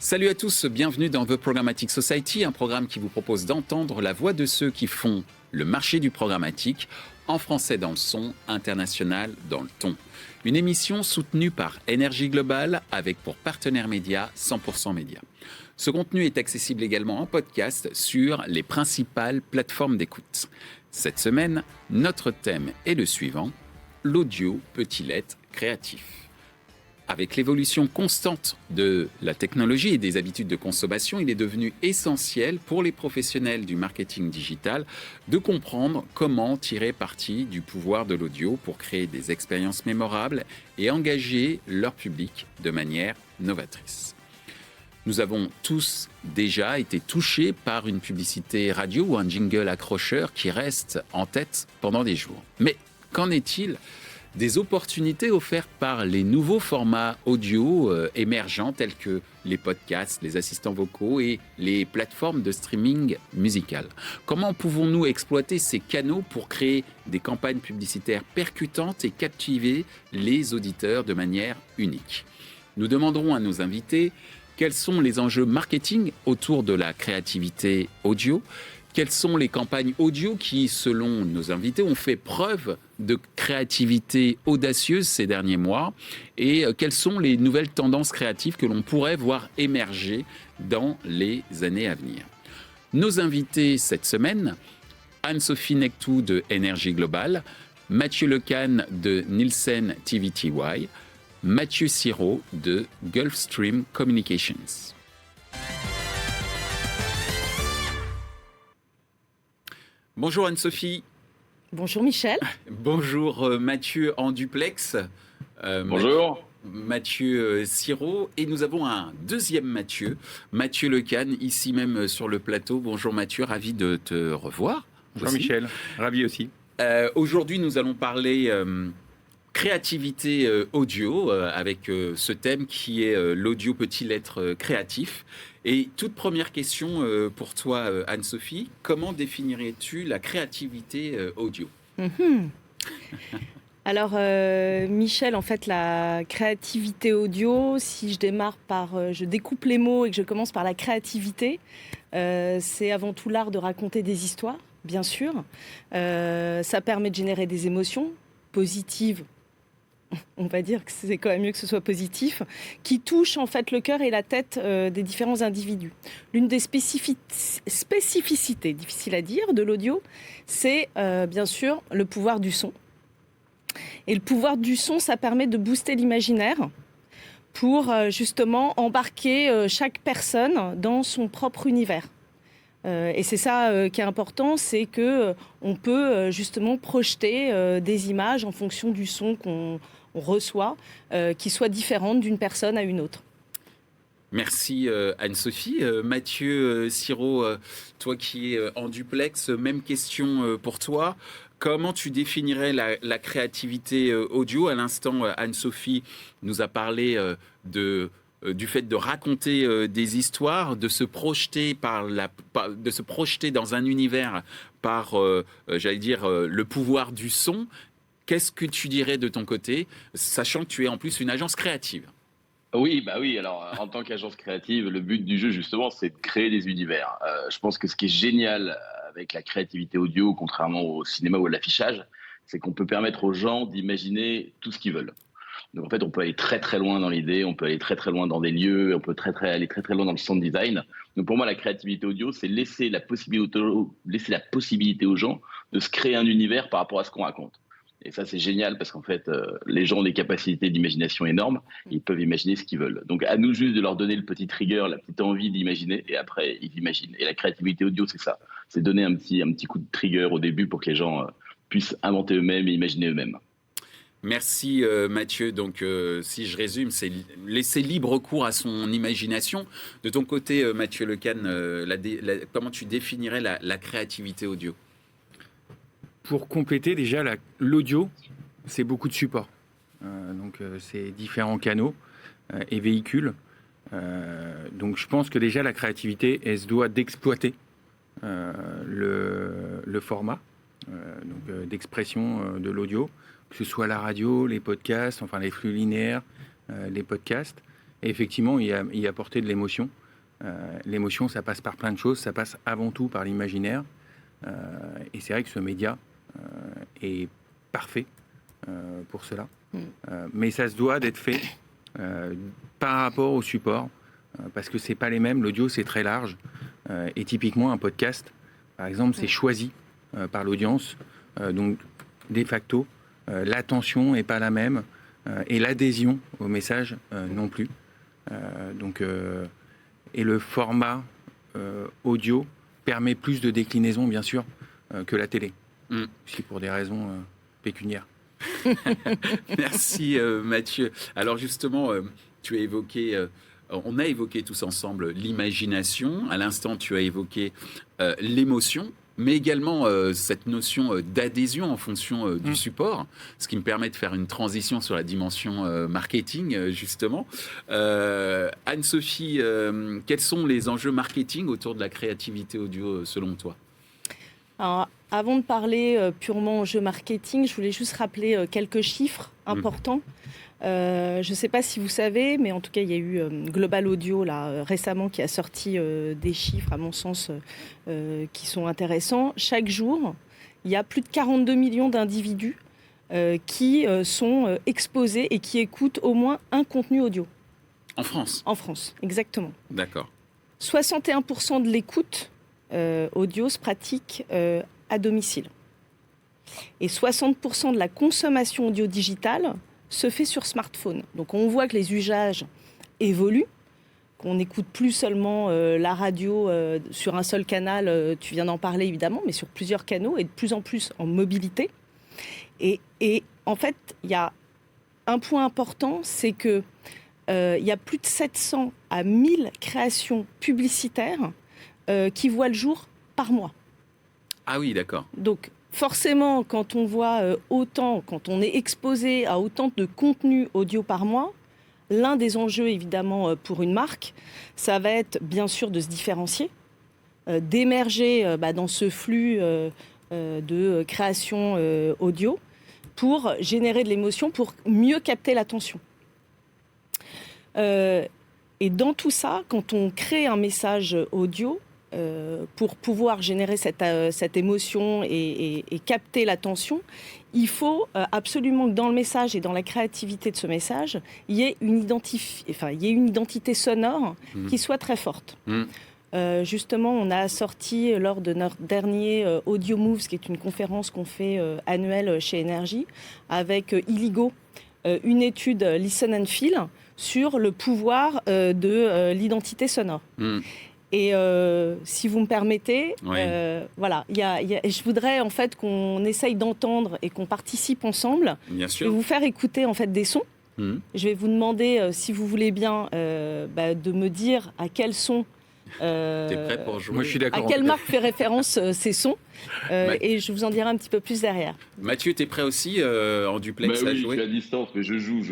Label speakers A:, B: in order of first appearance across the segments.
A: Salut à tous, bienvenue dans The Programmatic Society, un programme qui vous propose d'entendre la voix de ceux qui font le marché du programmatique, en français dans le son, international dans le ton. Une émission soutenue par Énergie Globale avec pour partenaire média 100% Média. Ce contenu est accessible également en podcast sur les principales plateformes d'écoute. Cette semaine, notre thème est le suivant, l'audio peut-il être créatif ? Avec l'évolution constante de la technologie et des habitudes de consommation, il est devenu essentiel pour les professionnels du marketing digital de comprendre comment tirer parti du pouvoir de l'audio pour créer des expériences mémorables et engager leur public de manière novatrice. Nous avons tous déjà été touchés par une publicité radio ou un jingle accrocheur qui reste en tête pendant des jours. Mais qu'en est-il des opportunités offertes par les nouveaux formats audio émergents tels que les podcasts, les assistants vocaux et les plateformes de streaming musical. Comment pouvons-nous exploiter ces canaux pour créer des campagnes publicitaires percutantes et captiver les auditeurs de manière unique ? Nous demanderons à nos invités quels sont les enjeux marketing autour de la créativité audio. Quelles sont les campagnes audio qui, selon nos invités, ont fait preuve de créativité audacieuse ces derniers mois ? Et quelles sont les nouvelles tendances créatives que l'on pourrait voir émerger dans les années à venir ? Nos invités cette semaine, Anne-Sophie Nectou de Énergie Globale, Mathieu Lecane de Nielsen TVTY, Mathieu Sirot de Gulfstream Communications. Bonjour Anne-Sophie.
B: Bonjour Michel.
A: Bonjour Mathieu en duplex.
C: Bonjour.
A: Mathieu Sirot. Et nous avons un deuxième Mathieu, Mathieu Lecane, ici même sur le plateau. Bonjour Mathieu, ravi de te revoir.
D: Bonjour Michel, ravi aussi.
A: Aujourd'hui, nous allons parler créativité audio avec ce thème qui est l'audio peut-il être créatif ? Et toute première question pour toi, Anne-Sophie, comment définirais-tu la créativité audio ?
B: Alors, Michel, en fait, la créativité audio, si je démarre par, je découpe les mots et que je commence par la créativité, c'est avant tout l'art de raconter des histoires, bien sûr. Ça permet de générer des émotions positives. On va dire que c'est quand même mieux que ce soit positif, qui touche en fait le cœur et la tête des différents individus. L'une des spécificités, difficile à dire, de l'audio, c'est bien sûr le pouvoir du son. Et le pouvoir du son, ça permet de booster l'imaginaire pour justement embarquer chaque personne dans son propre univers. Et c'est ça qui est important, c'est qu'on peut justement projeter des images en fonction du son qu'on reçoit, qui soient différentes d'une personne à une autre.
A: Merci Anne-Sophie. Mathieu Sirot, toi qui es en duplex, même question pour toi. Comment tu définirais la créativité audio ? À l'instant, Anne-Sophie nous a parlé du fait de raconter des histoires, de se projeter de se projeter dans un univers par, le pouvoir du son. Qu'est-ce que tu dirais de ton côté, sachant que tu es en plus une agence créative ?
C: Oui. Alors, en tant qu'agence créative, le but du jeu, justement, c'est de créer des univers. Je pense que ce qui est génial avec la créativité audio, contrairement au cinéma ou à l'affichage, c'est qu'on peut permettre aux gens d'imaginer tout ce qu'ils veulent. Donc, en fait, on peut aller très, très loin dans l'idée, on peut aller très, très loin dans des lieux, on peut aller très, très loin dans le sound design. Donc, pour moi, la créativité audio, c'est laisser la possibilité aux gens de se créer un univers par rapport à ce qu'on raconte. Et ça, c'est génial parce qu'en fait, les gens ont des capacités d'imagination énormes. Ils peuvent imaginer ce qu'ils veulent. Donc, à nous juste de leur donner le petit trigger, la petite envie d'imaginer, et après, ils imaginent. Et la créativité audio, c'est ça. C'est donner un petit coup de trigger au début pour que les gens puissent inventer eux-mêmes et imaginer eux-mêmes.
A: Merci Mathieu. Donc, si je résume, c'est laisser libre cours à son imagination. De ton côté, Mathieu Lecane, comment tu définirais la créativité audio ?
D: Pour compléter, déjà, l'audio, c'est beaucoup de supports. Donc, c'est différents canaux et véhicules. Donc, je pense que déjà, la créativité, elle se doit d'exploiter le format d'expression de l'audio, que ce soit la radio, les podcasts, enfin les flux linéaires, les podcasts. Et effectivement, y apporter de l'émotion. L'émotion, ça passe par plein de choses. Ça passe avant tout par l'imaginaire. Et c'est vrai que ce média est parfait pour cela. Mais ça se doit d'être fait par rapport au support, parce que c'est pas les mêmes. L'audio, c'est très large. Et typiquement, un podcast, par exemple, c'est choisi par l'audience. Donc, de facto, l'attention n'est pas la même et l'adhésion au message non plus. Et le format audio permet plus de déclinaison, bien sûr, que la télé. Aussi pour des raisons pécuniaires.
A: Merci Mathieu. Alors justement, tu as évoqué, on a évoqué tous ensemble l'imagination. À l'instant, tu as évoqué l'émotion, mais également cette notion d'adhésion en fonction du support, ce qui me permet de faire une transition sur la dimension marketing, justement. Anne-Sophie, quels sont les enjeux marketing autour de la créativité audio selon toi ?
B: Alors, avant de parler purement enjeux marketing, je voulais juste rappeler quelques chiffres importants. Je ne sais pas si vous savez, mais en tout cas, il y a eu Global Audio là, récemment qui a sorti des chiffres, à mon sens, qui sont intéressants. Chaque jour, il y a plus de 42 millions d'individus qui sont exposés et qui écoutent au moins un contenu audio.
A: En France ?
B: En France, exactement.
A: D'accord.
B: 61% de l'écoute audio se pratique à domicile. Et 60% de la consommation audio digitale se fait sur smartphone. Donc on voit que les usages évoluent, qu'on n'écoute plus seulement la radio sur un seul canal, tu viens d'en parler évidemment, mais sur plusieurs canaux et de plus en plus en mobilité. Et en fait, il y a un point important, c'est que il y a plus de 700 à 1000 créations publicitaires qui voient le jour par mois.
A: Ah oui, d'accord.
B: Donc, forcément, quand on voit quand on est exposé à autant de contenu audio par mois, l'un des enjeux, évidemment, pour une marque, ça va être, bien sûr, de se différencier, d'émerger dans ce flux de création audio pour générer de l'émotion, pour mieux capter l'attention. Et dans tout ça, quand on crée un message audio, pour pouvoir générer cette émotion et capter l'attention, il faut absolument que dans le message et dans la créativité de ce message, il y ait une identité sonore qui soit très forte. Justement, on a sorti lors de notre dernier Audio Moves, qui est une conférence qu'on fait annuelle chez Énergie, avec Illigo, une étude Listen and Feel sur le pouvoir de l'identité sonore. Et si vous me permettez,
A: oui.
B: Voilà, je voudrais en fait qu'on essaye d'entendre et qu'on participe ensemble.
A: Bien sûr.
B: Je vais vous faire écouter en fait des sons. Je vais vous demander, si vous voulez bien, de me dire à quels sons.
A: T'es prêt pour jouer ?
D: Moi, je suis d'accord.
B: À quelle marque fait référence ces sons et je vous en dirai un petit peu plus derrière.
A: Mathieu, t'es prêt aussi en duplex à
C: Oui,
A: jouer ?
C: je suis à distance, mais je joue.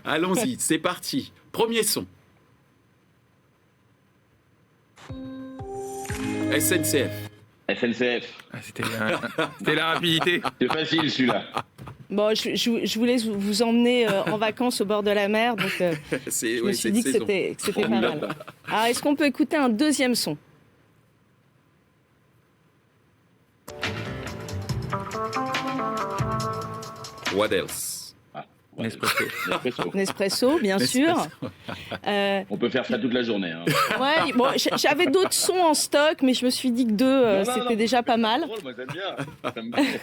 A: Allons-y, c'est parti. Premier son. SNCF.
C: SNCF.
D: Ah, c'était la rapidité.
C: C'est facile celui-là.
B: Bon, je voulais vous emmener en vacances au bord de la mer, donc je me suis dit que c'était pas mal. Alors, est-ce qu'on peut écouter un deuxième son ?
A: What else ?
B: Nespresso, bien sûr.
C: On peut faire ça toute la journée. Hein.
B: Ouais, bon, j'avais d'autres sons en stock, mais je me suis dit que deux, c'était déjà pas mal.
C: Drôle, moi j'aime bien. Ça me plaît.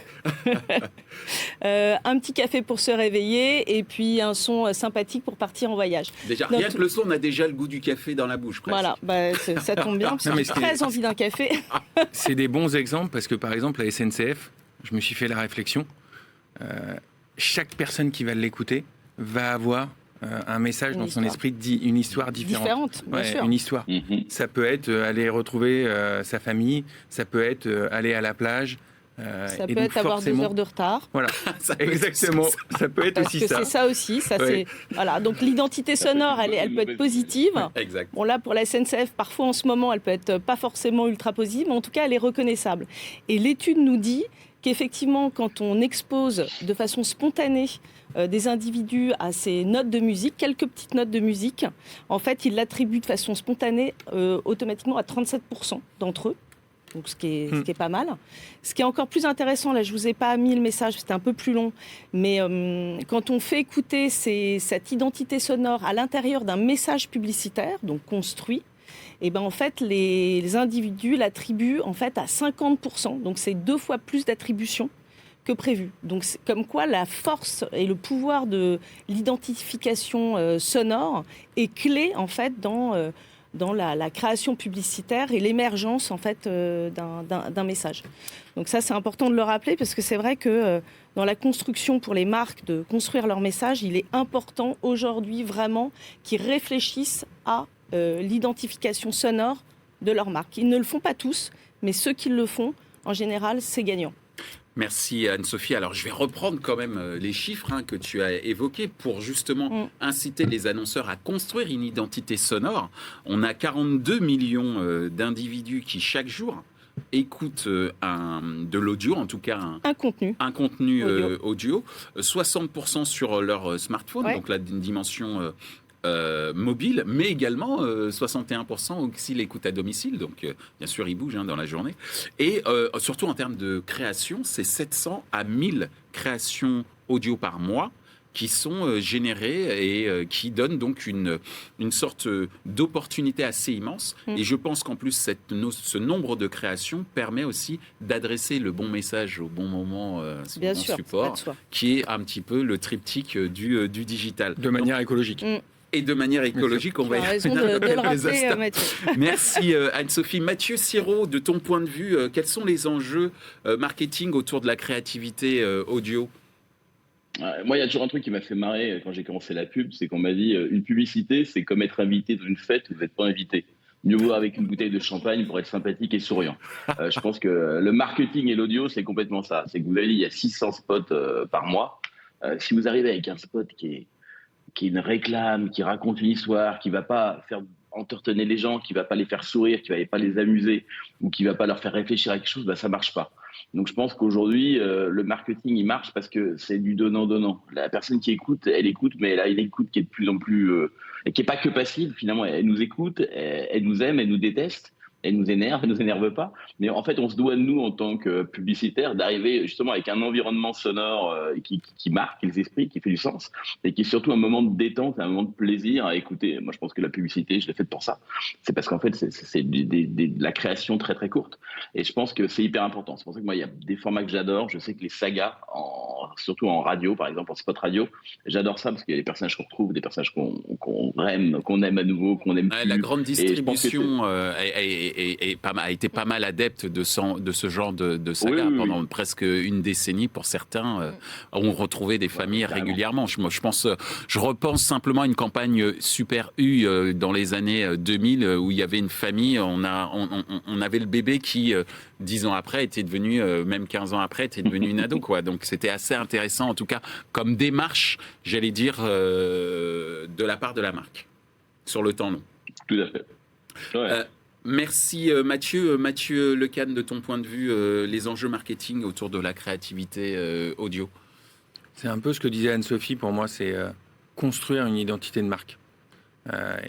B: Un petit café pour se réveiller et puis un son sympathique pour partir en voyage.
A: Déjà, rien que le son, on a déjà le goût du café dans la bouche. Presque.
B: Voilà, ça tombe bien, parce que j'ai très envie d'un café.
D: C'est des bons exemples parce que, par exemple, la SNCF, je me suis fait la réflexion. Chaque personne qui va l'écouter va avoir un message dans son esprit, une histoire différente.
B: Bien sûr.
D: Une histoire. Ça peut être aller retrouver sa famille, ça peut être aller à la plage.
B: Ça peut être avoir 2 heures de retard.
D: Voilà, exactement. Ça peut être aussi ça.
B: Parce que c'est ça aussi. Voilà. Donc l'identité sonore, elle peut être positive.
A: Exact.
B: Bon là, pour la SNCF, parfois en ce moment, elle peut être pas forcément ultra positive, mais en tout cas, elle est reconnaissable. Et l'étude nous dit qu'effectivement, quand on expose de façon spontanée des individus à ces notes de musique, quelques petites notes de musique, en fait, ils l'attribuent de façon spontanée automatiquement à 37% d'entre eux. Donc, ce qui est pas mal. Ce qui est encore plus intéressant, là, je vous ai pas mis le message, c'était un peu plus long, mais quand on fait écouter cette identité sonore à l'intérieur d'un message publicitaire, donc construit, et ben en fait, les individus l'attribuent en fait à 50%. Donc, c'est 2 fois plus d'attribution que prévu. Donc, c'est comme quoi la force et le pouvoir de l'identification sonore est clé en fait dans la création publicitaire et l'émergence en fait d'un message. Donc ça, c'est important de le rappeler parce que c'est vrai que dans la construction pour les marques de construire leur message, il est important aujourd'hui vraiment qu'ils réfléchissent à l'identification sonore de leur marque. Ils ne le font pas tous, mais ceux qui le font, en général, c'est gagnant.
A: Merci Anne-Sophie. Alors je vais reprendre quand même les chiffres que tu as évoqués pour justement inciter les annonceurs à construire une identité sonore. On a 42 millions d'individus qui chaque jour écoutent de l'audio, en tout cas un contenu audio. 60% sur leur smartphone, donc la dimension mobile, mais également 61% aussi l'écoute à domicile, donc bien sûr il bouge dans la journée, et surtout en termes de création, c'est 700 à 1000 créations audio par mois qui sont générées et qui donnent donc une sorte d'opportunité assez immense. Et je pense qu'en plus, ce nombre de créations permet aussi d'adresser le bon message au bon moment sur le bon support, qui est un petit peu le triptyque du digital.
D: De manière écologique.
A: Et de manière écologique, on va y
B: raison de le rappeler, Mathieu.
A: Merci Anne-Sophie. Mathieu Sirot, de ton point de vue, quels sont les enjeux marketing autour de la créativité audio ?
C: Moi, il y a toujours un truc qui m'a fait marrer quand j'ai commencé la pub, c'est qu'on m'a dit une publicité, c'est comme être invité dans une fête où vous n'êtes pas invité. Mieux vaut avec une bouteille de champagne pour être sympathique et souriant. Je pense que le marketing et l'audio, c'est complètement ça. C'est que vous avez dit, il y a 600 spots par mois. Si vous arrivez avec un spot qui est une réclame, qui raconte une histoire, qui ne va pas faire entertainer les gens, qui ne va pas les faire sourire, qui ne va pas les amuser ou qui ne va pas leur faire réfléchir à quelque chose, ça ne marche pas. Donc je pense qu'aujourd'hui, le marketing, il marche parce que c'est du donnant-donnant. La personne qui écoute, elle écoute, mais elle a une écoute qui est de plus en plus... et qui n'est pas que passive, finalement. Elle nous écoute, elle nous aime, elle nous déteste. Elle nous énerve pas. Mais en fait, on se doit, nous, en tant que publicitaires, d'arriver justement avec un environnement sonore qui marque les esprits, qui fait du sens, et qui est surtout un moment de détente, un moment de plaisir à écouter. Moi, je pense que la publicité, je l'ai faite pour ça. C'est parce qu'en fait, c'est de la création très, très courte. Et je pense que c'est hyper important. C'est pour ça que moi, il y a des formats que j'adore. Je sais que les sagas, surtout en radio, par exemple, en spot radio, j'adore ça parce qu'il y a des personnages qu'on retrouve, des personnages qu'on aime à nouveau, qu'on aime plus.
A: La grande distribution a été pas mal adepte de ce genre de saga pendant presque une décennie. Pour certains, ont retrouvé des familles régulièrement. Je repense simplement à une campagne Super U dans les années 2000 où il y avait une famille, on avait le bébé qui 10 ans après était devenu, même 15 ans après, était devenu une ado, quoi. Donc c'était assez intéressant, en tout cas, comme démarche, j'allais dire, de la part de la marque, sur le temps long.
C: Tout à fait. Ouais.
A: Merci Mathieu. Mathieu Lecane, de ton point de vue, les enjeux marketing autour de la créativité audio.
D: C'est un peu ce que disait Anne-Sophie, pour moi, c'est construire une identité de marque.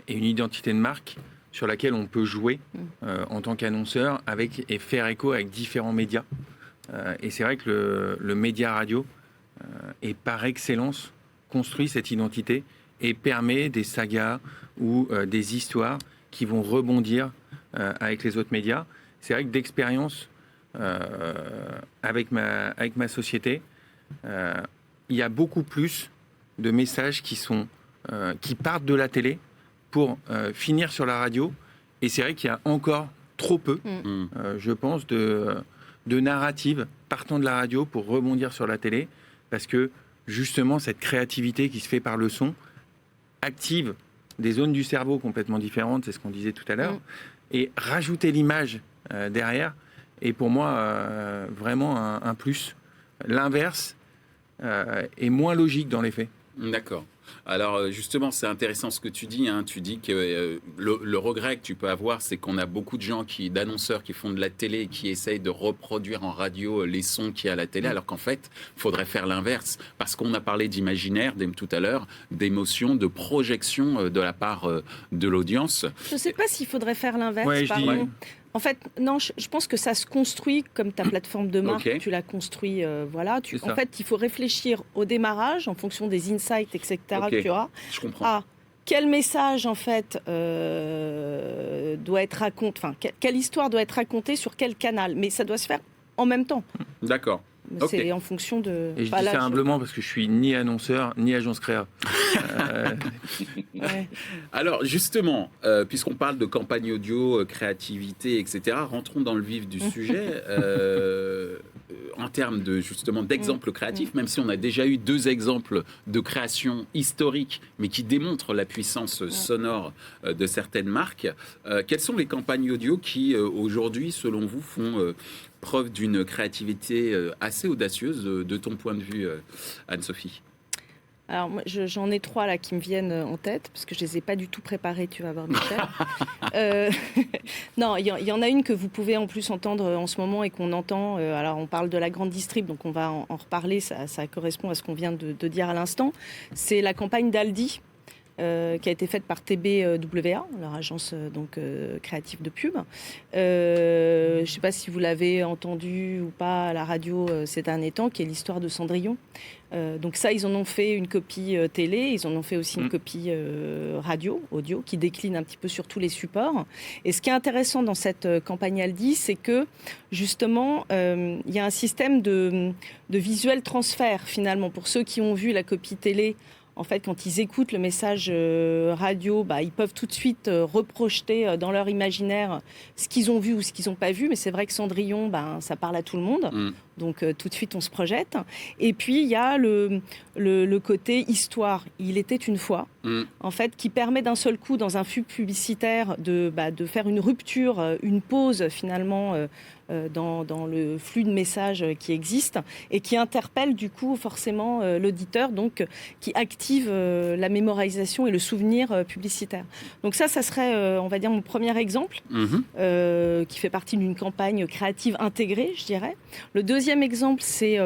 D: Et une identité de marque sur laquelle on peut jouer en tant qu'annonceur et faire écho avec différents médias. Et c'est vrai que le média radio est par excellence construit cette identité et permet des sagas ou des histoires qui vont rebondir avec les autres médias. C'est vrai que d'expérience avec ma société, il y a beaucoup plus de messages qui partent de la télé pour finir sur la radio. Et c'est vrai qu'il y a encore trop peu, je pense, de narratives partant de la radio pour rebondir sur la télé, parce que justement cette créativité qui se fait par le son active des zones du cerveau complètement différentes, c'est ce qu'on disait tout à l'heure, et rajouter l'image derrière est pour moi vraiment un plus. L'inverse est moins logique dans les faits.
A: D'accord. Alors justement, c'est intéressant ce que tu dis. Hein. Tu dis que le regret que tu peux avoir, c'est qu'on a beaucoup de gens d'annonceurs qui font de la télé et qui essayent de reproduire en radio les sons qu'il y a à la télé, alors qu'en fait, il faudrait faire l'inverse. Parce qu'on a parlé d'imaginaire tout à l'heure, d'émotion, de projection de la part de l'audience.
B: Je ne sais pas s'il faudrait faire l'inverse.
D: Ouais,
B: En fait, non, je pense que ça se construit comme ta plateforme de marque,
A: Ok.
B: tu l'as construit, voilà.
D: C'est ça.
B: En fait, il faut réfléchir au démarrage, en fonction des insights, etc.
A: Ok.
B: que tu auras,
A: Je comprends.
B: à quel message, en fait, doit être raconté, enfin, quelle histoire doit être racontée sur quel canal. Mais ça doit se faire en même temps.
A: D'accord. Ok.
B: C'est en fonction de...
D: Et je
B: Enfin,
D: dis
B: là,
D: ça humblement parce que je suis ni annonceur, ni agence créa.
B: ouais.
A: Alors justement, puisqu'on parle de campagne audio, créativité, etc., rentrons dans le vif du sujet. En termes d'exemples créatifs, même si on a déjà eu 2 exemples de création historique, mais qui démontrent la puissance sonore de certaines marques, quelles sont les campagnes audio qui, aujourd'hui, selon vous, font preuve d'une créativité assez audacieuse de ton point de vue, Anne-Sophie?
B: Alors, moi, j'en ai 3 là qui me viennent en tête, parce que je les ai pas du tout préparés, tu vas voir, Michel. Non, il y en a une que vous pouvez en plus entendre en ce moment et qu'on entend. Alors, on parle de la grande distrib, donc on va en reparler. Ça correspond à ce qu'on vient de dire à l'instant. C'est la campagne d'Aldi. Qui a été faite par TBWA, leur agence créative de pub. Je ne sais pas si vous l'avez entendu ou pas à la radio ces derniers temps, qui est l'histoire de Cendrillon. Donc ça, ils en ont fait une copie télé, ils en ont fait aussi une copie audio, qui décline un petit peu sur tous les supports. Et ce qui est intéressant dans cette campagne Aldi, c'est que justement, il y a un système de visuel transfert finalement. Pour ceux qui ont vu la copie télé, en fait, quand ils écoutent le message radio, ils peuvent tout de suite reprojeter dans leur imaginaire ce qu'ils ont vu ou ce qu'ils n'ont pas vu. Mais c'est vrai que Cendrillon, ça parle à tout le monde. Donc, tout de suite, on se projette. Et puis, il y a le côté histoire. Il était une fois, en fait, qui permet d'un seul coup, dans un flux publicitaire, de faire une rupture, une pause, finalement, dans le flux de messages qui existe et qui interpelle, du coup, forcément, l'auditeur, donc, qui active la mémorisation et le souvenir publicitaire. Donc ça serait, on va dire, mon premier exemple, qui fait partie d'une campagne créative intégrée, je dirais. Le deuxième exemple, c'est,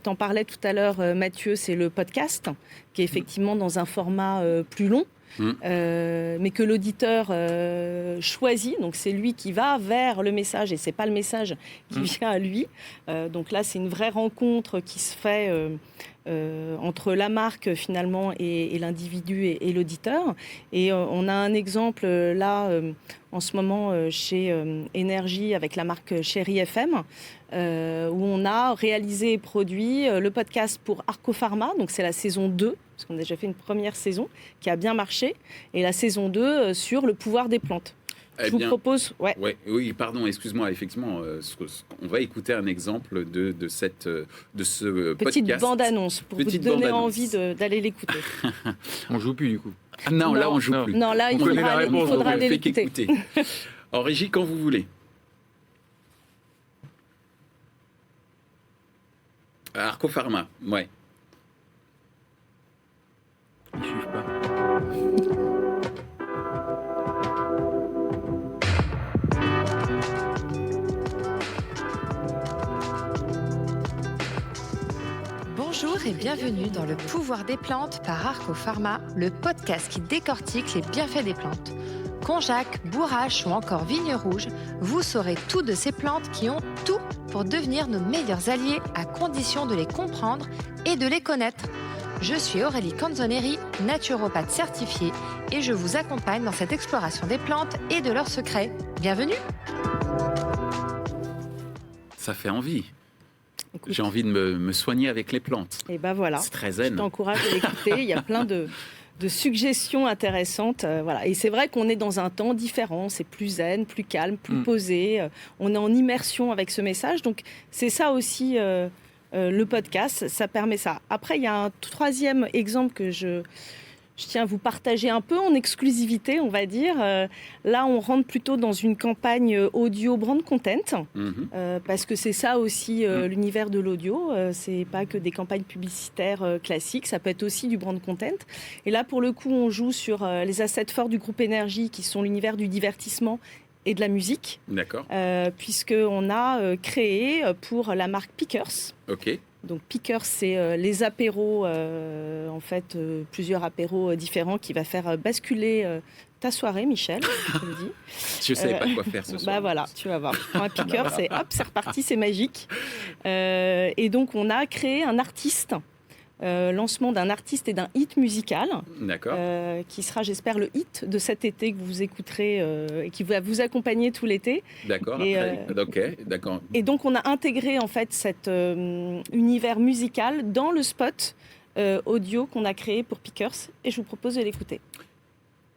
B: t'en parlais tout à l'heure, Mathieu, c'est le podcast, qui est effectivement dans un format plus long. Mais que l'auditeur choisit, donc c'est lui qui va vers le message et c'est pas le message qui vient à lui. Donc là, c'est une vraie rencontre qui se fait entre la marque finalement et l'individu et l'auditeur. Et on a un exemple là en ce moment chez Énergie avec la marque Chéri FM. Où on a réalisé et produit le podcast pour Arco Pharma, donc c'est la saison 2, parce qu'on a déjà fait une première saison qui a bien marché, et la saison 2 sur le pouvoir des plantes. Je vous propose...
A: Oui, pardon, excuse-moi, effectivement, on va écouter un exemple de ce
B: petite
A: podcast.
B: bande-annonce, pour vous donner envie d'aller l'écouter.
D: On joue plus du coup.
A: Ah non, là on joue plus.
B: Non, là il faudra aller l'écouter.
A: En régie, quand vous voulez. Arco Pharma, ouais.
D: Ils suivent pas.
E: Bonjour et bienvenue dans le pouvoir des plantes par Arco Pharma, le podcast qui décortique les bienfaits des plantes. Konjac, bourrache ou encore vigne rouge, vous saurez tout de ces plantes qui ont tout pour devenir nos meilleurs alliés à condition de les comprendre et de les connaître. Je suis Aurélie Canzoneri, naturopathe certifiée et je vous accompagne dans cette exploration des plantes et de leurs secrets. Bienvenue!
A: Ça fait envie. Écoute, j'ai envie de me soigner avec les plantes.
B: Et voilà.
A: C'est très zen.
B: Je t'encourage à l'écouter. Il y a plein de suggestions intéressantes. Voilà. Et c'est vrai qu'on est dans un temps différent. C'est plus zen, plus calme, plus posé. On est en immersion avec ce message. Donc, c'est ça aussi, le podcast. Ça permet ça. Après, il y a un troisième exemple que je tiens à vous partager un peu en exclusivité, on va dire. Là, on rentre plutôt dans une campagne audio brand content, parce que c'est ça aussi l'univers de l'audio. C'est pas que des campagnes publicitaires classiques, ça peut être aussi du brand content. Et là, pour le coup, on joue sur les assets forts du groupe Énergie, qui sont l'univers du divertissement et de la musique.
A: D'accord.
B: Puisqu'on a créé pour la marque Pickers.
A: Ok.
B: Donc Pickers, c'est les apéros, en fait, plusieurs apéros différents qui va faire basculer ta soirée, Michel, je te le dis.
A: Je ne savais pas quoi faire ce soir.
B: Bah voilà, tu vas voir. Un Pickers, c'est hop, c'est reparti, c'est magique. Et donc on a créé un artiste. Lancement d'un artiste et d'un hit musical, qui sera, j'espère, le hit de cet été que vous écouterez et qui va vous accompagner tout l'été.
A: D'accord. D'accord.
B: Et donc, on a intégré en fait cet univers musical dans le spot audio qu'on a créé pour Pickers, et je vous propose de l'écouter.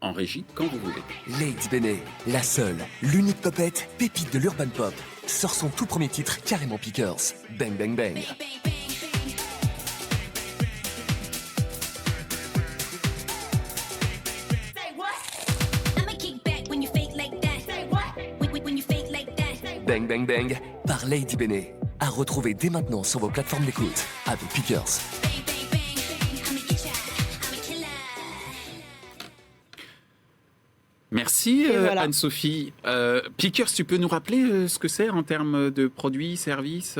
A: En régie, quand vous voulez.
F: Lady Béné, la seule, l'unique popette, pépite de l'urban pop, sort son tout premier titre carrément Pickers, Bang Bang Bang. Bang Bang Bang par Lady Béné. À retrouver dès maintenant sur vos plateformes d'écoute avec Pickers.
A: Merci
B: voilà.
A: Anne-Sophie. Pickers, tu peux nous rappeler ce que c'est en termes de produits, services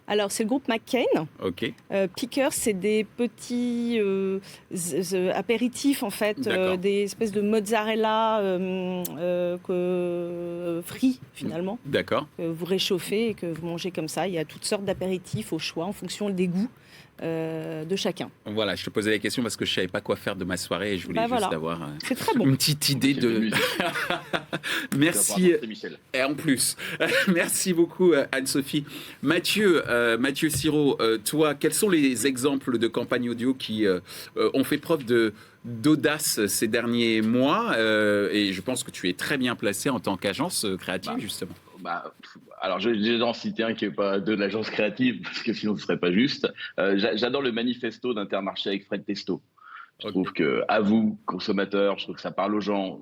B: Alors, c'est le groupe McCain.
A: Ok.
B: Pickers, c'est des petits apéritifs, en fait, des espèces de mozzarella frits, finalement.
A: D'accord.
B: Que vous réchauffez et que vous mangez comme ça. Il y a toutes sortes d'apéritifs au choix, en fonction des goûts de chacun.
A: Voilà, je te posais la question parce que je ne savais pas quoi faire de ma soirée et je voulais juste avoir
B: c'est très bon.
A: une petite idée de... Merci. Et en plus, merci beaucoup Anne-Sophie. Mathieu Sirot, toi, quels sont les exemples de campagnes audio qui ont fait preuve d'audace ces derniers mois et je pense que tu es très bien placé en tant qu'agence créative, justement.
C: Alors, je vais déjà en citer un qui n'est pas de l'agence créative, parce que sinon ce ne serait pas juste. J'adore le manifesto d'Intermarché avec Fred Testo. Je trouve que, à vous, consommateurs, je trouve que ça parle aux gens.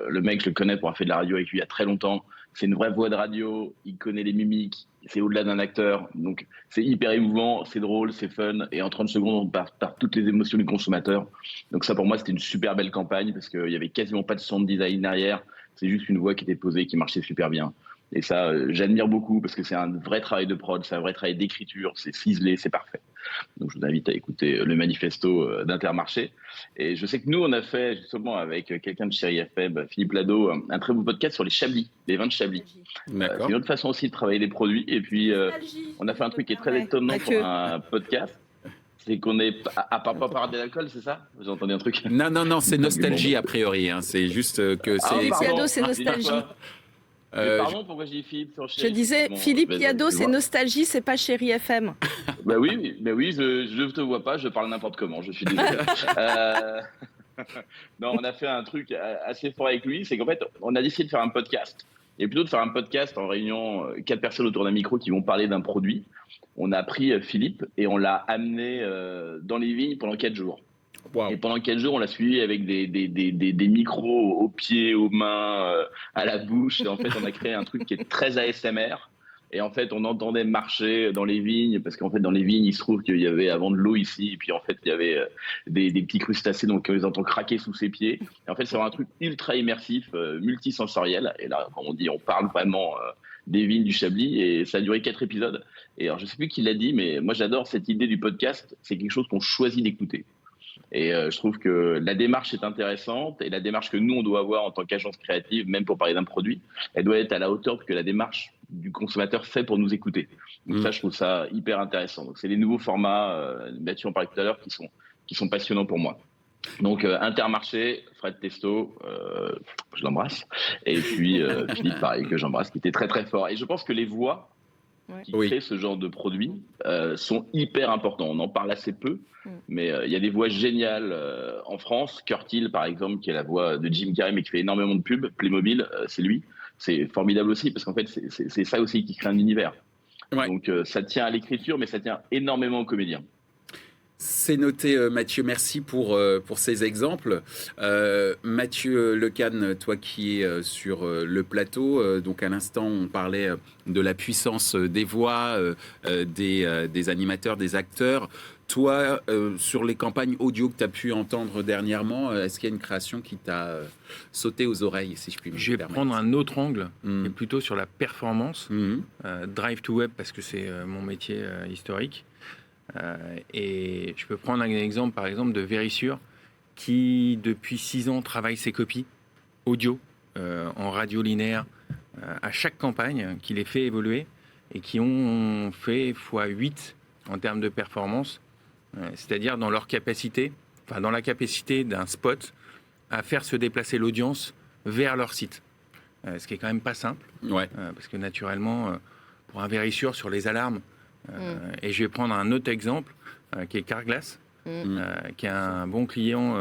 C: Le mec, je le connais pour avoir fait de la radio avec lui il y a très longtemps. C'est une vraie voix de radio, il connaît les mimiques, c'est au-delà d'un acteur. Donc, c'est hyper émouvant, c'est drôle, c'est fun. Et en 30 secondes, on part toutes les émotions du consommateur. Donc ça, pour moi, c'était une super belle campagne, parce qu'il n'y avait quasiment pas de sound design derrière. C'est juste une voix qui était posée, qui marchait super bien. Et ça, j'admire beaucoup, parce que c'est un vrai travail de prod, c'est un vrai travail d'écriture, c'est ciselé, c'est parfait. Donc je vous invite à écouter le manifesto d'Intermarché. Et je sais que nous, on a fait justement avec quelqu'un de Chérie FM, Philippe Lado, un très beau podcast sur les Chablis, les vins de Chablis.
A: D'accord.
C: C'est une autre façon aussi de travailler les produits. Et puis, on a fait un truc qui est très étonnant pour un podcast. C'est qu'on est à pas parler d'alcool, c'est ça? Vous entendez un truc?
A: Non, c'est nostalgie a priori. Hein. C'est juste que c'est...
B: Philippe Yado, c'est nostalgie.
C: Pardon, pourquoi j'ai dit Philippe sur Chérie?
B: Je disais, Philippe Yado, c'est nostalgie, c'est pas Chérie FM.
C: Bah oui, je te vois pas, je parle n'importe comment, je suis désolé. Non, on a fait un truc assez fort avec lui, c'est qu'en fait, on a décidé de faire un podcast. Et plutôt de faire un podcast en réunion 4 personnes autour d'un micro qui vont parler d'un produit, on a pris Philippe et on l'a amené dans les vignes pendant 4 jours. Wow. Et pendant 4 jours, on l'a suivi avec des micros aux pieds, aux mains, à la bouche. Et en fait, on a créé un truc qui est très ASMR. Et en fait, on entendait marcher dans les vignes, parce qu'en fait, dans les vignes, il se trouve qu'il y avait avant de l'eau ici. Et puis, en fait, il y avait des petits crustacés, donc on les entend craquer sous ses pieds. Et en fait, c'est un truc ultra immersif, multisensoriel. Et là, comme on dit, on parle vraiment des vignes du Chablis. Et ça a duré 4 épisodes. Et alors, je ne sais plus qui l'a dit, mais moi, j'adore cette idée du podcast. C'est quelque chose qu'on choisit d'écouter. Et je trouve que la démarche est intéressante, et la démarche que nous, on doit avoir en tant qu'agence créative, même pour parler d'un produit, elle doit être à la hauteur que la démarche du consommateur fait pour nous écouter. Donc ça, je trouve ça hyper intéressant. Donc c'est les nouveaux formats, Mathieu en parlait tout à l'heure, qui sont passionnants pour moi. Donc Intermarché, Fred Testo, je l'embrasse, et puis Philippe, pareil, que j'embrasse, qui était très très fort. Et je pense que les voix qui créent ce genre de produits sont hyper importants. On en parle assez peu, mais il y a des voix géniales en France. Kurt Hill, par exemple, qui est la voix de Jim Carrey, mais qui fait énormément de pubs. Playmobil, c'est lui. C'est formidable aussi, parce qu'en fait, c'est ça aussi qui crée un univers. Ouais. Donc ça tient à l'écriture, mais ça tient énormément aux comédiens.
A: C'est noté, Mathieu. Merci pour ces exemples. Mathieu Lecane, toi qui es sur le plateau, donc à l'instant, on parlait de la puissance des voix, des animateurs, des acteurs. Toi, sur les campagnes audio que tu as pu entendre dernièrement, est-ce qu'il y a une création qui t'a sauté aux oreilles, si je puis me permettre ?
D: Je vais prendre un autre angle, et plutôt sur la performance. Drive to Web, parce que c'est mon métier historique. Et je peux prendre un exemple, par exemple, de Verisure, qui, depuis 6 ans, travaille ses copies audio en radio linéaire à chaque campagne, qui les fait évoluer et qui ont fait x8 en termes de performance, c'est-à-dire dans leur capacité, enfin dans la capacité d'un spot à faire se déplacer l'audience vers leur site. Ce qui est quand même pas simple, parce que naturellement, pour un Verisure sur les alarmes, et je vais prendre un autre exemple qui est Carglass, qui est un bon client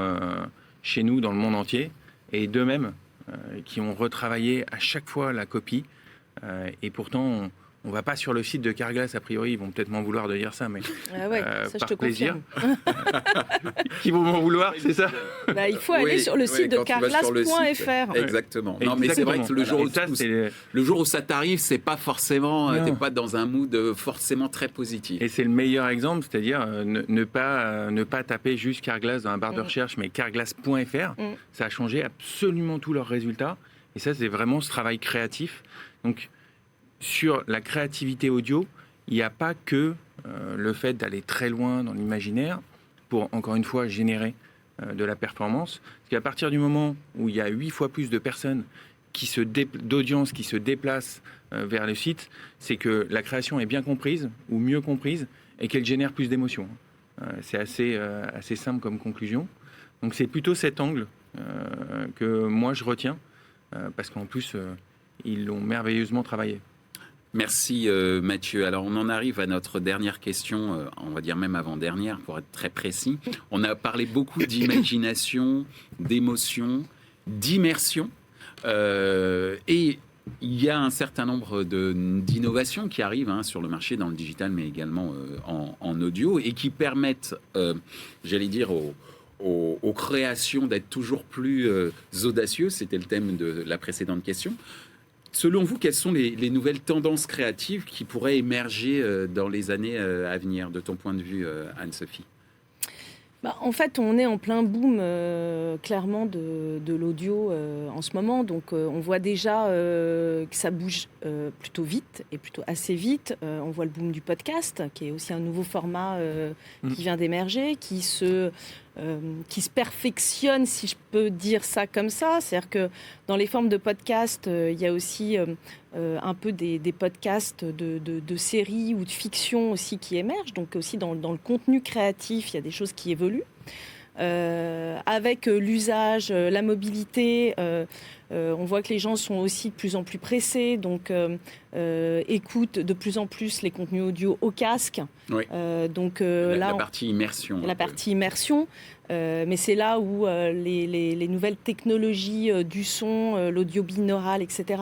D: chez nous dans le monde entier, et d'eux-mêmes qui ont retravaillé à chaque fois la copie, et pourtant on va pas sur le site de Carglass, a priori, ils vont peut-être m'en vouloir de dire ça, mais
B: ça,
D: par
B: je te
D: plaisir.
B: confirme.
D: Qui vont m'en vouloir, c'est ça?
B: Il faut aller sur le site de carglass.fr.
A: Exactement. Non, mais c'est vrai que le jour où ça t'arrive, c'est pas forcément, t'es pas dans un mood forcément très positif.
D: Et c'est le meilleur exemple, c'est-à-dire ne pas taper juste Carglass dans un barre de recherche, mais carglass.fr. Ça a changé absolument tous leurs résultats. Et ça, c'est vraiment ce travail créatif. Donc, sur la créativité audio, il n'y a pas que le fait d'aller très loin dans l'imaginaire pour, encore une fois, générer de la performance. Parce qu'à partir du moment où il y a 8 fois plus de personnes d'audience qui se déplacent vers le site, c'est que la création est bien comprise ou mieux comprise et qu'elle génère plus d'émotions. C'est assez simple comme conclusion. Donc c'est plutôt cet angle que moi je retiens, parce qu'en plus, ils l'ont merveilleusement travaillé.
A: Merci Mathieu. Alors on en arrive à notre dernière question, on va dire même avant-dernière pour être très précis. On a parlé beaucoup d'imagination, d'émotion, d'immersion, et il y a un certain nombre d'innovations qui arrivent sur le marché dans le digital, mais également en audio, et qui permettent, j'allais dire, aux créations d'être toujours plus audacieuses. C'était le thème de la précédente question. Selon vous, quelles sont les nouvelles tendances créatives qui pourraient émerger dans les années à venir, de ton point de vue, Anne-Sophie ?
B: En fait, on est en plein boom, clairement, de l'audio en ce moment. Donc, on voit déjà que ça bouge plutôt vite et plutôt assez vite. On voit le boom du podcast, qui est aussi un nouveau format qui vient d'émerger, qui se perfectionne, si je peux dire ça comme ça. C'est-à-dire que dans les formes de podcast, il y a aussi un peu des podcasts de séries ou de fiction aussi qui émergent. Donc aussi dans le contenu créatif, il y a des choses qui évoluent. Avec l'usage, la mobilité, on voit que les gens sont aussi de plus en plus pressés, donc écoutent de plus en plus les contenus audio au casque.
A: Oui. La partie immersion.
B: La partie immersion, mais c'est là où les nouvelles technologies du son, l'audio binaural, etc.,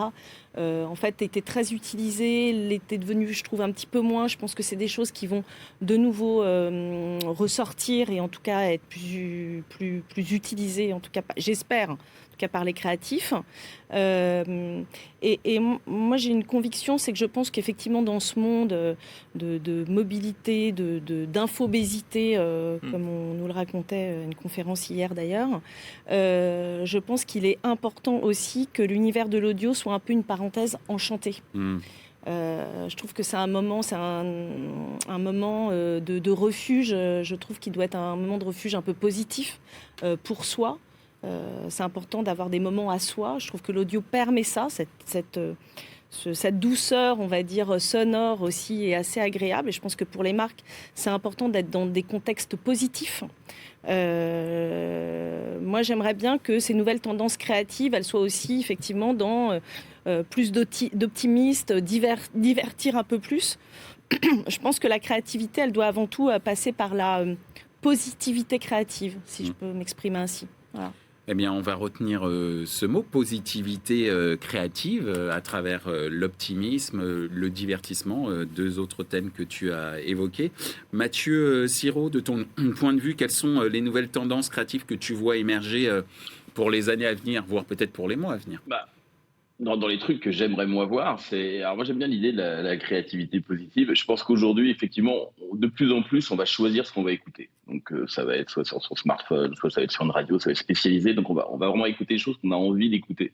B: en fait, étaient très utilisées, l'étaient devenues, je trouve, un petit peu moins. Je pense que c'est des choses qui vont de nouveau ressortir et en tout cas être plus utilisées, en tout cas, j'espère, en tout cas par les créatifs. Et moi, j'ai une conviction, c'est que je pense qu'effectivement, dans ce monde de mobilité, d'infobésité, comme on nous le racontait à une conférence hier d'ailleurs, je pense qu'il est important aussi que l'univers de l'audio soit un peu une parenthèse enchantée. Je trouve que c'est un moment, de refuge. Je trouve qu'il doit être un moment de refuge un peu positif pour soi. C'est important d'avoir des moments à soi. Je trouve que l'audio permet ça, cette douceur, on va dire, sonore aussi est assez agréable. Et je pense que pour les marques, c'est important d'être dans des contextes positifs. Moi, j'aimerais bien que ces nouvelles tendances créatives, elles soient aussi effectivement dans plus d'optimistes, divertir un peu plus. Je pense que la créativité, elle doit avant tout passer par la positivité créative, si je peux m'exprimer ainsi. Voilà.
A: Eh bien, on va retenir ce mot, positivité créative, à travers l'optimisme, le divertissement, deux autres thèmes que tu as évoqués. Mathieu Sirot, de ton point de vue, quelles sont les nouvelles tendances créatives que tu vois émerger pour les années à venir, voire peut-être pour les mois à venir?
C: Dans les trucs que j'aimerais moi voir, alors moi j'aime bien l'idée de la créativité positive. Je pense qu'aujourd'hui, effectivement, de plus en plus, on va choisir ce qu'on va écouter. Donc ça va être soit sur son smartphone, soit ça va être sur une radio, ça va être spécialisé. Donc on va vraiment écouter des choses qu'on a envie d'écouter.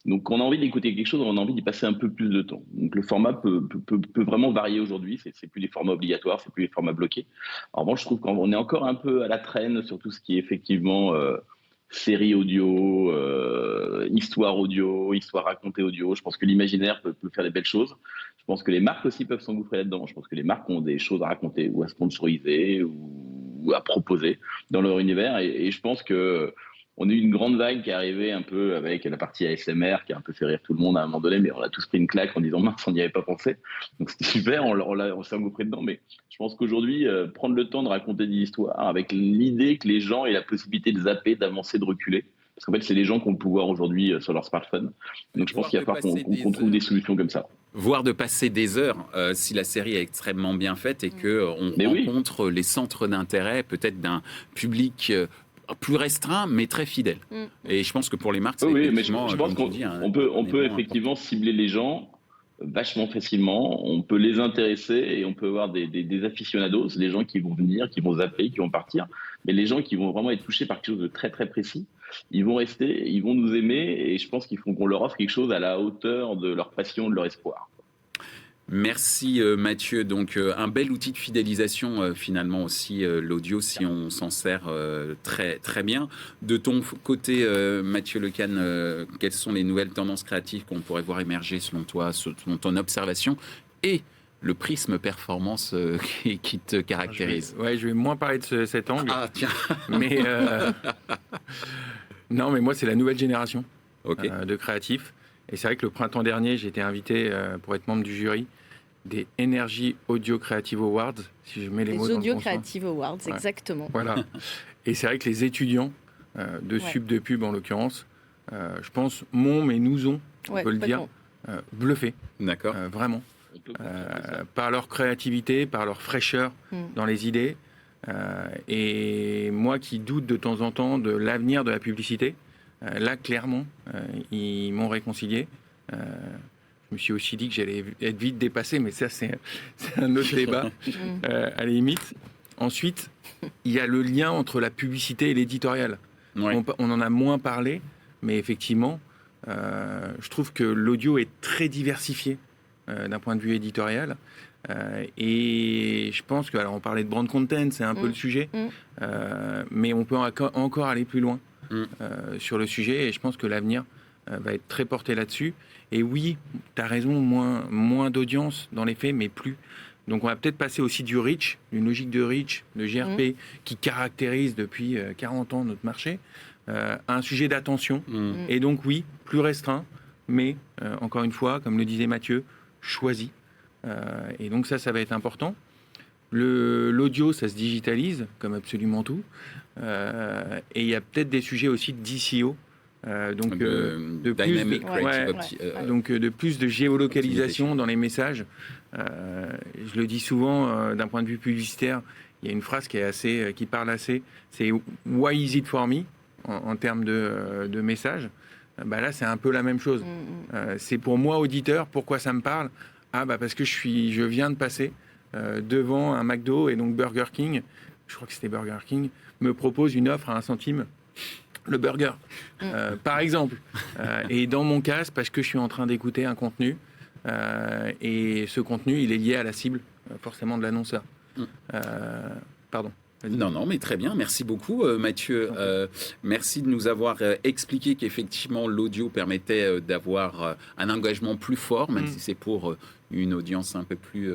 C: Donc quand on a envie d'écouter quelque chose, on a envie d'y passer un peu plus de temps. Donc le format peut vraiment varier aujourd'hui. C'est plus des formats obligatoires, c'est plus des formats bloqués. En revanche, je trouve qu'on est encore un peu à la traîne sur tout ce qui est effectivement série audio, histoire audio, histoire racontée audio. Je pense que l'imaginaire peut faire des belles choses. Je pense que les marques aussi peuvent s'engouffrer là-dedans. Je pense que les marques ont des choses à raconter ou à sponsoriser ou à proposer dans leur univers. Et je pense que on a eu une grande vague qui est arrivée un peu avec la partie ASMR qui a un peu fait rire tout le monde à un moment donné, mais on a tous pris une claque en disant mince, on n'y avait pas pensé. Donc c'était super, on s'est engouffré dedans. Mais je pense qu'aujourd'hui, prendre le temps de raconter des histoires avec l'idée que les gens aient la possibilité de zapper, d'avancer, de reculer. Parce qu'en fait, c'est les gens qui ont le pouvoir aujourd'hui sur leur smartphone. Donc je pense qu'il va falloir qu'on trouve des solutions comme ça.
A: Voire de passer des heures, si la série est extrêmement bien faite et qu'on rencontre les centres d'intérêt peut-être d'un public plus restreint, mais très fidèle. Et je pense que pour les marques, c'est
C: je pense qu'on peut effectivement cibler les gens vachement facilement. On peut les intéresser et on peut avoir des aficionados, des gens qui vont venir, qui vont zapper, qui vont partir. Mais les gens qui vont vraiment être touchés par quelque chose de très, très précis, ils vont rester, ils vont nous aimer et je pense qu'il faut qu'on leur offre quelque chose à la hauteur de leur passion, de leur espoir.
A: Merci Mathieu. Donc un bel outil de fidélisation finalement aussi l'audio si on s'en sert très très bien. De ton côté Mathieu Lecane, quelles sont les nouvelles tendances créatives qu'on pourrait voir émerger selon toi, selon ton observation et le prisme performance qui te caractérise?
D: Je vais moins parler de cet angle.
A: Ah tiens.
D: Mais non, mais moi c'est la nouvelle génération de créatifs. Et c'est vrai que le printemps dernier, j'ai été invité pour être membre du jury des Energy Audio Creative Awards, si je mets les mots dans le bon sens.
B: Les Audio Creative Awards, exactement.
D: Voilà. Et c'est vrai que les étudiants de Sub de Pub, en l'occurrence, je pense, nous ont, on peut le dire, bluffé.
A: D'accord.
D: Vraiment. Par leur créativité, par leur fraîcheur dans les idées. Et moi qui doute de temps en temps de l'avenir de la publicité, là, clairement, ils m'ont réconcilié. Je me suis aussi dit que j'allais être vite dépassé, mais ça, c'est un autre débat, à la limite. Ensuite, il y a le lien entre la publicité et l'éditorial. Ouais. On en a moins parlé, mais effectivement, je trouve que l'audio est très diversifié d'un point de vue éditorial. Et je pense que, alors on parlait de brand content, c'est un peu le sujet, mais on peut encore aller plus loin sur le sujet, et je pense que l'avenir va être très porté là-dessus. Et oui, tu as raison, moins d'audience dans les faits, mais plus. Donc on va peut-être passer aussi du reach, une logique de reach, de GRP, qui caractérise depuis 40 ans notre marché, à un sujet d'attention. Et donc oui, plus restreint, mais encore une fois, comme le disait Mathieu, choisi. Et donc ça va être important. L'audio, ça se digitalise, comme absolument tout. Et il y a peut-être des sujets aussi de DCO, donc de plus de géolocalisation dans les messages. Je le dis souvent, d'un point de vue publicitaire, il y a une phrase qui parle assez, c'est « Why is it for me ?» en termes de message. Là, c'est un peu la même chose. C'est pour moi, auditeur, pourquoi ça me parle ? Parce que je viens de passer devant un McDo, et donc Burger King, je crois que c'était Burger King, me propose une offre à 1 centime le burger, par exemple. Et dans mon cas, c'est parce que je suis en train d'écouter un contenu, et ce contenu, il est lié à la cible, forcément, de l'annonceur. Pardon.
A: Non, mais très bien. Merci beaucoup, Mathieu. Merci de nous avoir expliqué qu'effectivement, l'audio permettait d'avoir un engagement plus fort, même si c'est pour une audience un peu plus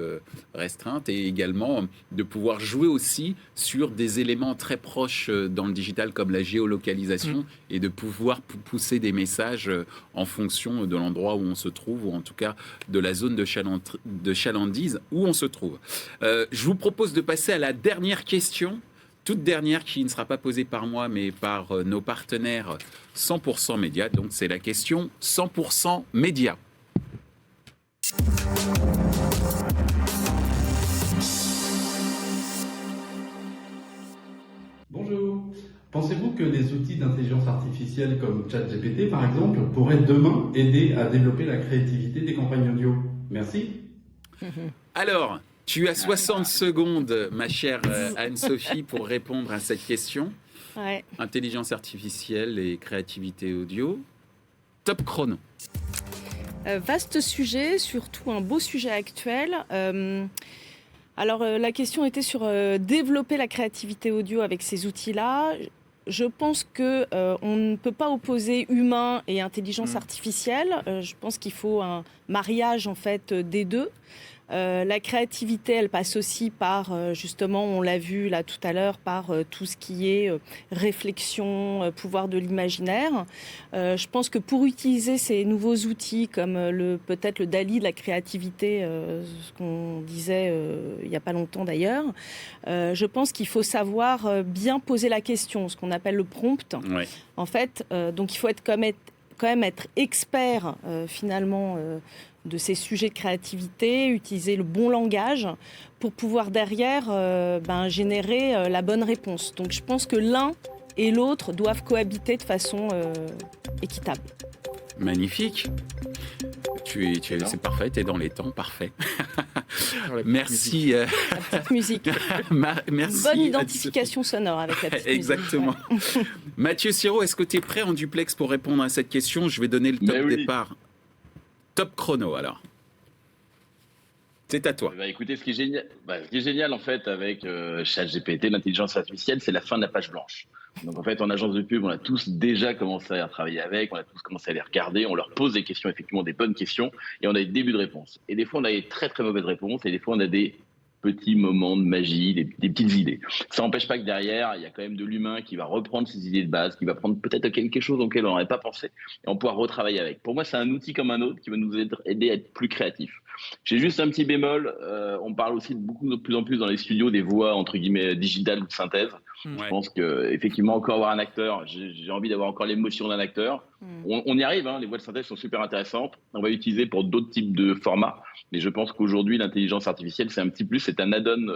A: restreinte, et également de pouvoir jouer aussi sur des éléments très proches dans le digital, comme la géolocalisation, et de pouvoir pousser des messages en fonction de l'endroit où on se trouve, ou en tout cas de la zone de chalandise où on se trouve. Je vous propose de passer à la dernière question toute dernière qui ne sera pas posée par moi, mais par nos partenaires 100% Média. Donc, c'est la question 100% Média.
G: Bonjour. Pensez-vous que des outils d'intelligence artificielle comme ChatGPT, par exemple, pourraient demain aider à développer la créativité des campagnes audio? Merci.
A: Alors, tu as 60 secondes, ma chère Anne-Sophie, pour répondre à cette question.
B: Ouais.
A: Intelligence artificielle et créativité audio. Top chrono.
B: Vaste sujet, surtout un beau sujet actuel. Alors, la question était sur développer la créativité audio avec ces outils-là. Je pense que on ne peut pas opposer humain et intelligence artificielle. Je pense qu'il faut un mariage en fait des deux. La créativité, elle passe aussi par, justement, on l'a vu là tout à l'heure, par tout ce qui est réflexion, pouvoir de l'imaginaire. Je pense que pour utiliser ces nouveaux outils comme peut-être le DALL-E de la créativité, ce qu'on disait il n'y a pas longtemps d'ailleurs, je pense qu'il faut savoir bien poser la question, ce qu'on appelle le prompt.
A: Ouais.
B: En fait, donc il faut quand même être expert finalement de ces sujets de créativité, utiliser le bon langage pour pouvoir derrière générer la bonne réponse. Donc je pense que l'un et l'autre doivent cohabiter de façon équitable.
A: Magnifique. C'est parfait, tu es dans les temps, parfait. Merci.
B: La petite musique.
A: Merci.
B: Bonne identification sonore avec la petite
A: Exactement.
B: musique. Ouais.
A: Mathieu Siro, est-ce que tu es prêt en duplex pour répondre à cette question? Je vais donner le top départ. Top chrono, alors. C'est à toi.
C: Écoutez, ce qui est génial en fait avec ChatGPT, l'intelligence artificielle, c'est la fin de la page blanche. Donc en fait, en agence de pub, on a tous déjà commencé à travailler avec, on a tous commencé à les regarder, on leur pose des questions, effectivement des bonnes questions, et on a des débuts de réponses. Et des fois, on a des très très mauvaises réponses, et des fois, on a des petits moments de magie, des petites idées. Ça n'empêche pas que derrière, il y a quand même de l'humain qui va reprendre ses idées de base, qui va prendre peut-être quelque chose auquel on n'aurait pas pensé, et on pourra retravailler avec. Pour moi, c'est un outil comme un autre qui va nous aider à être plus créatifs. J'ai juste un petit bémol, on parle aussi de plus en plus dans les studios des voix entre guillemets digitales ou de synthèse. Je pense qu'effectivement, encore avoir un acteur, j'ai envie d'avoir encore l'émotion d'un acteur. On y arrive, hein, les voix de synthèse sont super intéressantes. On va l'utiliser pour d'autres types de formats. Mais je pense qu'aujourd'hui, l'intelligence artificielle, c'est un petit plus, c'est un add-on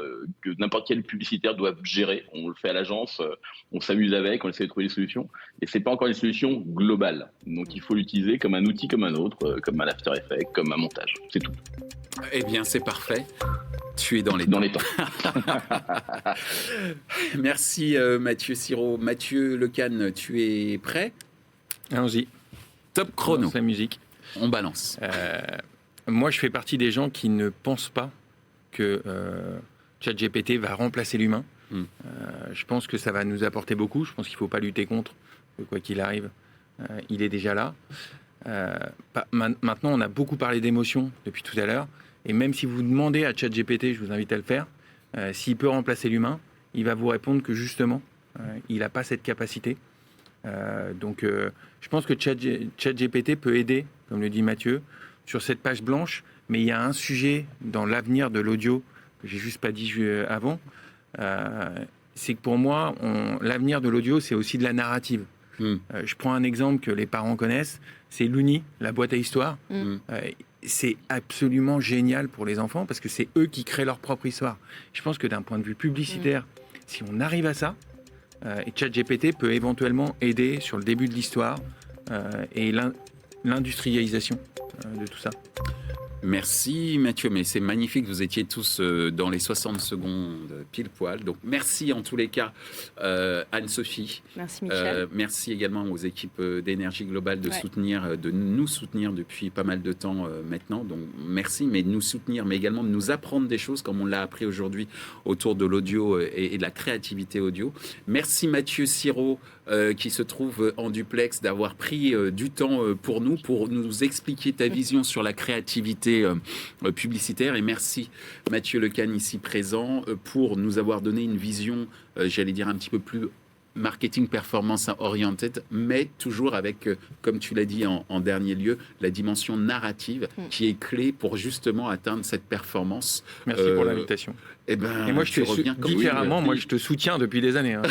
C: que n'importe quel publicitaire doit gérer. On le fait à l'agence, on s'amuse avec, on essaie de trouver des solutions. Et c'est pas encore une solution globale. Donc il faut l'utiliser comme un outil comme un autre, comme un After Effects, comme un montage. C'est tout.
A: Eh bien, c'est parfait. Tu es dans les temps. Merci Mathieu Siro. Mathieu Lecan, tu es prêt?
D: Allons-y.
A: Top chrono.
D: La musique.
A: On balance.
D: Moi, je fais partie des gens qui ne pensent pas que ChatGPT va remplacer l'humain. Je pense que ça va nous apporter beaucoup. Je pense qu'il ne faut pas lutter contre. Quoi qu'il arrive, il est déjà là. Maintenant, on a beaucoup parlé d'émotions depuis tout à l'heure. Et même si vous demandez à ChatGPT, je vous invite à le faire, s'il peut remplacer l'humain, il va vous répondre que justement, il n'a pas cette capacité. Donc, je pense que ChatGPT peut aider, comme le dit Mathieu, sur cette page blanche. Mais il y a un sujet dans l'avenir de l'audio que j'ai juste pas dit avant. C'est que pour moi, l'avenir de l'audio, c'est aussi de la narrative. Je prends un exemple que les parents connaissent, c'est Looney, la boîte à histoire. C'est absolument génial pour les enfants parce que c'est eux qui créent leur propre histoire. Je pense que d'un point de vue publicitaire, si on arrive à ça, et ChatGPT peut éventuellement aider sur le début de l'histoire et l'industrialisation de tout ça.
A: Merci Mathieu, mais c'est magnifique, vous étiez tous dans les 60 secondes pile poil. Donc merci en tous les cas Anne-Sophie.
B: Merci Michel.
A: Merci également aux équipes d'Énergie Globale de nous soutenir depuis pas mal de temps maintenant. Donc merci, mais de nous soutenir, mais également de nous apprendre des choses comme on l'a appris aujourd'hui autour de l'audio et de la créativité audio. Merci Mathieu Siro qui se trouve en duplex d'avoir pris du temps pour nous expliquer ta vision sur la créativité publicitaire, et merci Mathieu Lecan ici présent pour nous avoir donné une vision, j'allais dire un petit peu plus marketing performance oriented, mais toujours avec, comme tu l'as dit en dernier lieu, la dimension narrative qui est clé pour justement atteindre cette performance.
D: Merci pour l'invitation.
A: Et
D: moi, je te différemment, moi, je te soutiens depuis des années. Hein.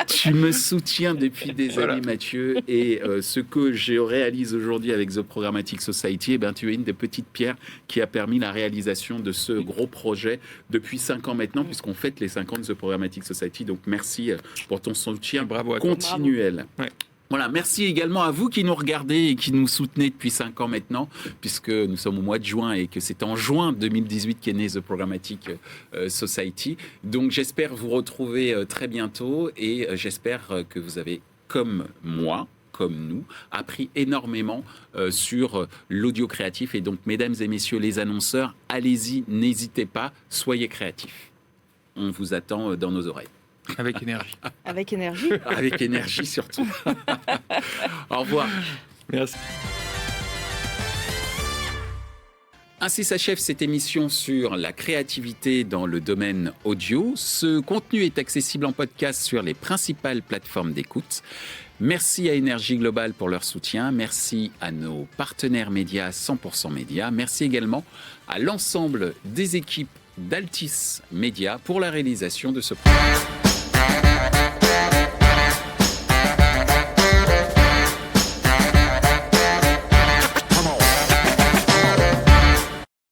A: Tu me soutiens depuis des années, Mathieu. Et ce que je réalise aujourd'hui avec The Programmatic Society, tu es une des petites pierres qui a permis la réalisation de ce gros projet depuis 5 ans maintenant, puisqu'on fête les 5 ans de The Programmatic Society. Donc, merci pour ton soutien continuel. Ouais. Voilà, merci également à vous qui nous regardez et qui nous soutenez depuis 5 ans maintenant, puisque nous sommes au mois de juin et que c'est en juin 2018 qu'est né The Programmatic Society. Donc j'espère vous retrouver très bientôt et j'espère que vous avez, comme moi, comme nous, appris énormément sur l'audio créatif. Et donc, mesdames et messieurs les annonceurs, allez-y, n'hésitez pas, soyez créatifs. On vous attend dans nos oreilles.
D: Avec énergie.
B: Avec énergie.
A: Avec énergie surtout. Au revoir.
D: Merci.
A: Ainsi s'achève cette émission sur la créativité dans le domaine audio. Ce contenu est accessible en podcast sur les principales plateformes d'écoute. Merci à Énergie Globale pour leur soutien. Merci à nos partenaires médias 100% Médias. Merci également à l'ensemble des équipes d'Altis Média pour la réalisation de ce projet.